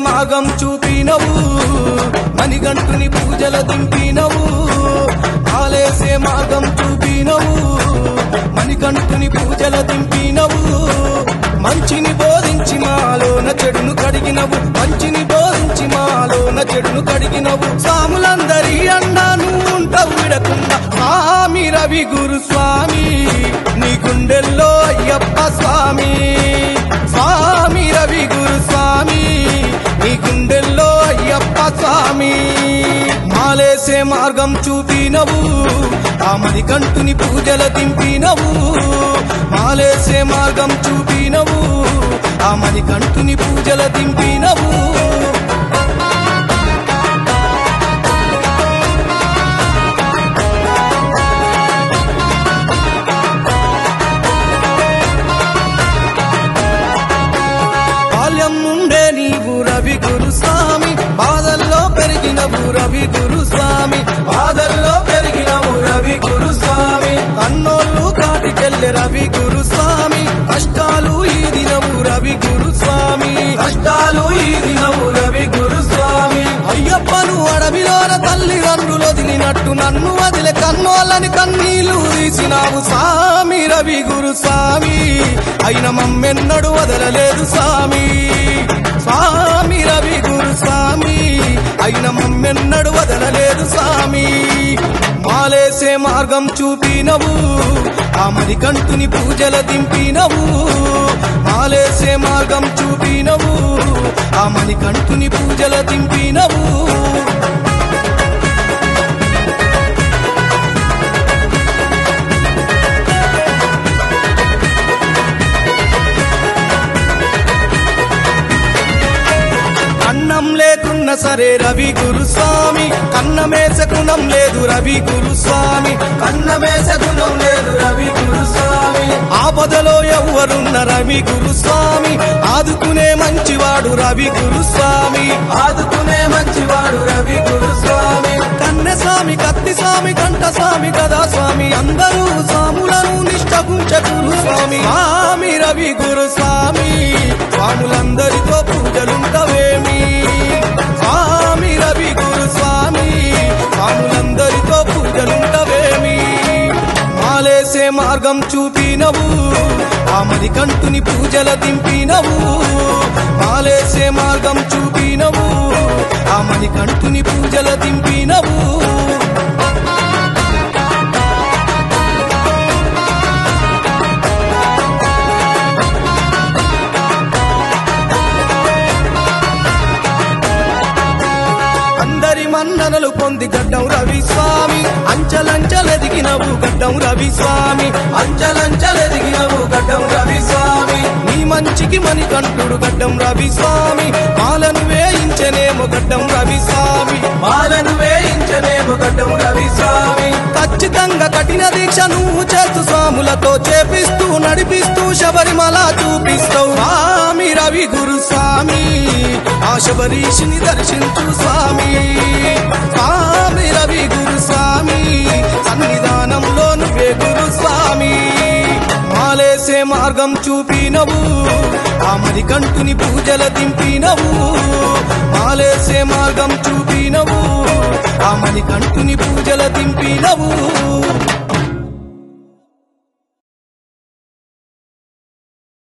మార్గం చూపినవు మణికంఠుని పూజల దింపినవు మాలేసే మార్గం చూపినవు మణికంఠుని పూజల దింపినవు మంచిని బోధించి మాలోన చెడును కడిగినవు మంచిని బోధించి మాలోన చెడును కడిగినవు స్వాములందరి అండాను ఉంటావు విడకుండా స్వామి రవి గురు స్వామి నీ గుండెల్లో అయ్యప్ప స్వామి స్వామి రవి గురు స్వామి నీ గుండెల్లో అయ్యప్ప స్వామి మాలేసే మార్గం చూపినవు ఆ మణికంఠుని పూజల దింపినవు మాలేసే మార్గం చూపినవు ఆ మణికంఠుని పూజల దింపినవు బాల్యం నుండే నీవు రవి గురు స్వామి బాధల్లో పెరిగినవు రవి గురు స్వామి బాధల్లో పెరిగినవు రవి గురు స్వామి అన్నోళ్ళు కాటికెళ్ళే రవి గురు స్వామి కష్టాలు ఈదినవు రవి గురు స్వామి కష్టాలు ఈదినవు రవి గురు స్వామి అయ్యప్పను అడవిలోన తల్లిదండ్రులు వదిలినట్టు నన్ను వదిలే కన్నోళ్ళని కన్నీళ్లు తీసినావు స్వామి రవి గురు స్వామి అయిన మమ్మెన్నడు వదలలేదు స్వామి స్వామి రవి గురు స్వామి అయిన మమ్మెన్నడు వదలలేదు స్వామి మాలేసే మార్గం చూపినవు ఆ మణికంఠుని పూజల దింపినవు మాలేసే మార్గం చూపినవు ఆ మణికంఠుని పూజల దింపినవు అన్నం లేకున్న సరే రవి గురు స్వామి కన్నమేసే గుణం లేదు రవి గురు స్వామి కన్నమేసే గుణం లేదు రవి గురు స్వామి ఆపదలో ఎవ్వరున్న రవి గురు స్వామి ఆదుకునే మంచివాడు రవి గురు స్వామి ఆదుకునే మంచివాడు రవి గురు స్వామి కన్నె స్వామి కత్తి స్వామి కంఠ స్వామి గదా స్వామి అందరూ స్వాములను నిష్టగుంచే గురు స్వామి స్వామి రవి గురు స్వామి స్వాములందరితో పూజలుంటవేమి స్వామి రవి గురు స్వామి స్వాములందరితో పూజలుంటవేమి మాలేసే మార్గం చూపినవు ఆ మణికంఠుని పూజల దింపినవు మాలేసే మార్గం చూపినవు ఆ మణికంఠుని పూజల దింపినవు మన్ననలు పొంది గడ్డం రవి స్వామి అంచలంచలెదిగినవు గడ్డం రవి స్వామి అంచలంచలెదిగినవు గడ్డం రవి స్వామి నీ మంచికి మణికంఠుడు గడ్డం రవి స్వామి మాలను వేయించనేమో గడ్డం రవి స్వామి మాలను వేయించనేమో గడ్డం రవి స్వామి ఖచ్చితంగా కఠిన దీక్ష నువ్వు చేస్తూ స్వాములతో చేపిస్తూ నడిపిస్తూ శబరిమల చూపిస్తావు స్వామి రవి గురు స్వామి ఆ శబరీషుని దర్శించు స్వామి స్వామి రవి గురు స్వామి సన్నిధానంలో నువ్వే గురు స్వామి మాలేసే మార్గం చూపినవు ఆ మణికంఠుని పూజల దింపినవు మాలేసే మార్గం చూపినవు ఆ మణికంఠుని పూజల దింపినవు